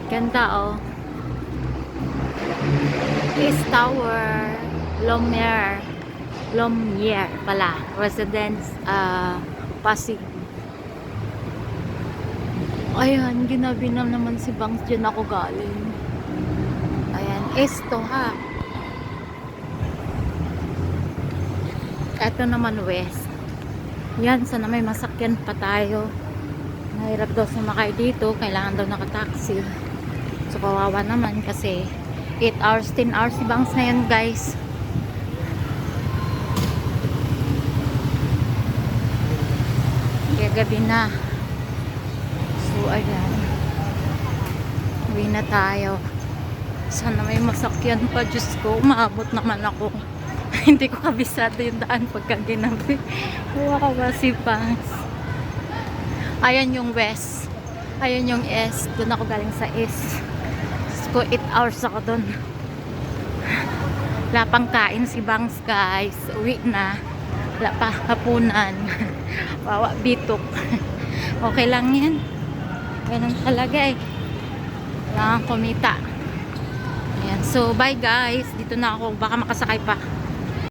Ganda oh. East Tower, Lumiere. Lumiere pala. Residence, Pasig. Ayan, ginabi na naman si Bangs. Diyan ako galing. Ayan, esto ha. Eto naman west. Yan, sana may masakyan pa tayo. Mahirap daw sumakay dito. Kailangan daw nakataxi. So, kawawa naman kasi 8 hours, 10 hours si Bangs ngayon guys. Kaya gabi na. So, ayan. Uwi na tayo. Sana may masakyan pa. Diyos ko, maabot naman ako. Hindi ko kabisado yung daan pagka ginabi. Wawa si Bangs. Ayan yung west. Ayan yung east. Doon ako galing sa east. So, 8 hours ako doon. Wala pang kain si Bangs guys. Uwi na. Wala pa hapunan. Wawa bitok. Okay lang yan. Ganun talaga eh. Kailangan kumita. Ayan. So, bye guys. Dito na ako. Baka makasakay pa.